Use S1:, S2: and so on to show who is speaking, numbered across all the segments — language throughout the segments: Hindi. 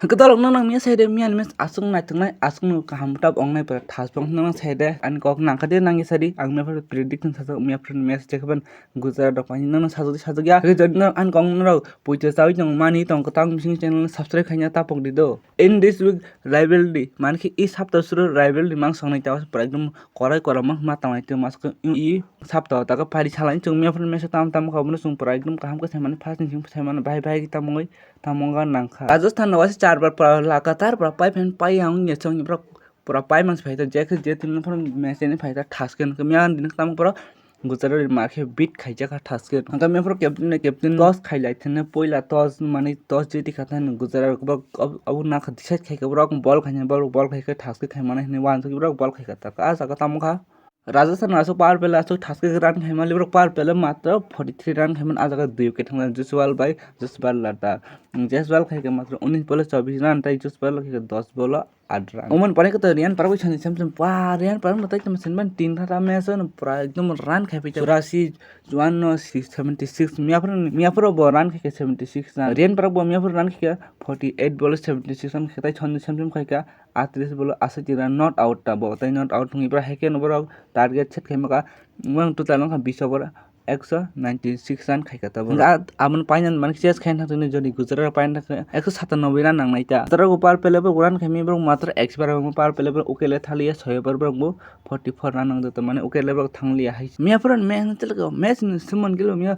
S1: Kedalok nang mia sede mian mes asung na tungnai asung nu kaham tap ongnai per thasbong nang sede an kok nang kade nang isadi ang me per prediction sa mia per mes chekban Gujarat dok pani nang sajok ya ke jod nang an kong nang puite sawi jong mani tong katang sing channel subscribe khanya tapok dido in this week rivalry man ki is sapta suru rivalry mang songnai tawas per ekdom korai koramang ma tamai te mas i sapta ta ka pari chalai chung mia per mes tam khabno sung per ekdom kaham ka samane fast sing samane bai bai tamoi tamonga nangkha Rajasthan was 4 बार लगातार पाई फैन पाई आऊँ ये चंग पूरा पाई मंस फाइदा जैक जे तीन पर मैच ने फाइदा ठासकेन के मियान दिन तम पर गुजरात मार्के बीट खाइजा का ठासकेन हंगा मे पर कैप्टन टॉस खाइलाई थने पहिला टॉस माने टॉस जेति खाथन गुजरात अब ना खदिसा खाइके ब्रक बॉल खाइने बॉल खाइके ठासके खाइ माने ने वान सके ब्रक बॉल खाइका त आ सका तम खा राजस्थान आसो पार पेला आसो ठासके रन खाइमाले ब्रक पार पेला मात्र 43 रन खाइमान आ जगह 2 wicket Thanga Jaswal by Jaswal लता जसवाल खाइके मात्र 19 बॉल 24 रन ताई जसवाल खाइके 10 बॉल 8 रन ओमन पने के त रियान परबै छनि सम पा रियान पर मतै त मसिन तीन था मैच न पूरा एकदम रन खाइ 84 51 76 मियाफर ब रन खाइके 76 रन रियान पर ब मियाफर रन खाइके 48 बॉल 76 रन खेताइ छनि सम खाइके 38 बॉल 80 रन नॉट आउट ता ब ताइ नॉट आउट हुइ पर हेके नबर टारगेट सेट खाइमका वन टोटल न 20 ओवर 196 रन खाइका तब आमन फाइनल मान चेस खाइन थाने जदि गुजरात फाइन 197 रन नांनाइ ता तर पार पेले रन खाइमी ब्रो मात्र एक्स बार पार पेले उकेले थालिया 6 ओवर ब्रो 44 रन नांदो त माने उकेले ब्रो थांलिया हाइ मिया फरन मैच चलको मैच सुमन गेलो मिया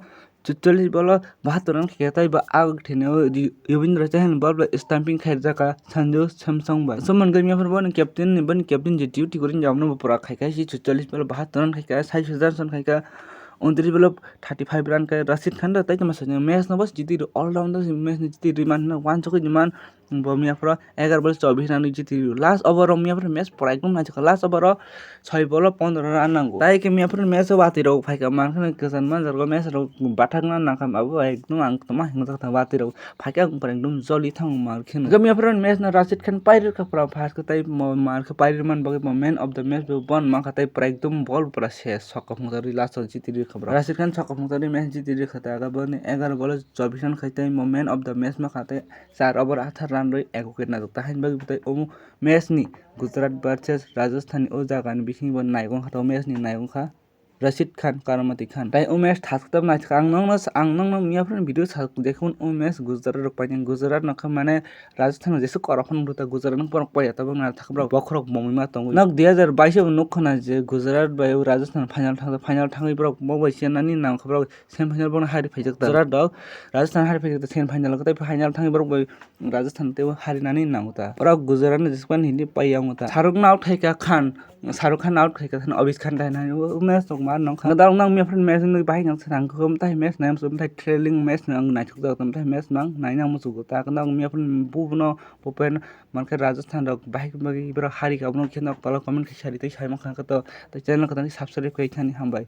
S1: 44 बॉल 72 रन खेताइ बा आग ठेने योबिन्द्र चहल बॉल स्टम्पिंग खाइ जाका संजू सैमसंग बा सुमन गमिया फर बन कैप्टन जे ड्यूटी गरिन जामनो पूरा खाइका 44 बॉल 72 रन खाइका 60 रन खाइका 29 बॉल 35 रन का रशीद खान र तैक मस मैच न बस जिति अलराउन्डर मैच जिति रिमान न वान चको जिमान बमिया फर 11 बॉल 24 रन जिति लास्ट ओभर मिया फर मैच पर एकदम नाच लास्ट ओभर 6 बॉल 15 रन नांगो ताइ के मिया फर मैच बाति रौ फाइका मानखन गजन मान जरगो मैच रौ बाथाक न नाखम अब एकदम आंग तमा हिंग तक बाति रौ फाइका पर एकदम जली थांग मारखिन गमिया फर मैच न रशीद खान पाइर का पूरा फास्ट का ताइ मार के पाइर मन बगे मैन ऑफ द मैच बन मा खताइ पर एकदम बॉल पूरा से सकफ मुदरी लास्ट जिति खबर रशीद खान सकफ मुदरी मैच जिति खता बने 11 बॉल 24 रन खाइताइ मैन ऑफ द मैच मा खाताइ 4 ओवर 8 रन रै एक विकेट ना जता हाइन बगे बताइ ओ मैच नि गुजरात वर्सेस राजस्थान ओ जागानि बिखिं बन नायगं खाताव मैच नि नायगं खा रशीद खान करामती खान ताइ ओ मैच थासकतब नाच आं नंग मियाफोर भिडियो साक देखुन ओ मैच गुजरात रक पाइन गुजरात नख माने राजस्थान जेसु करफन रुता गुजरात नक पर पया तब ना थाखब्रा बखरक ममिमा तंग नक 2022 नक खना जे गुजरात बाय राजस्थान फाइनल थाङै ब्रक मबाइ सेनानि नाम खब्रा सेमी फाइनल बन हारि फैजक गुजरात दक राजस्थान हारि फैजक सेमी फाइनल कतै फाइनल थाङै ब्रक राजस्थान ते हारिनानि नांगता पर गुजरात ने जेसपान हिन्दी पाइयाङता शाहरुख खान आउट खाइका थान अबिस खान थाइन ओ मैच तक मार नंग खदाव नंग मे फ्रेंड मैच न बाहि नंग सांग खम ताइ मैच नाम सम ताइ ट्रेलिंग मैच नंग नाइथुक तम ताइ मैच नंग नाइना मुसुगो ता नंग मे फ्रेंड बुबनो पोपेन मनके राजस्थान रक बाहि बगि ब्र हारि का बनो खेन कल कमेंट खिसारि तै साइमा खान त चैनल कतनि सब्सक्राइब कै थानि हमबाय।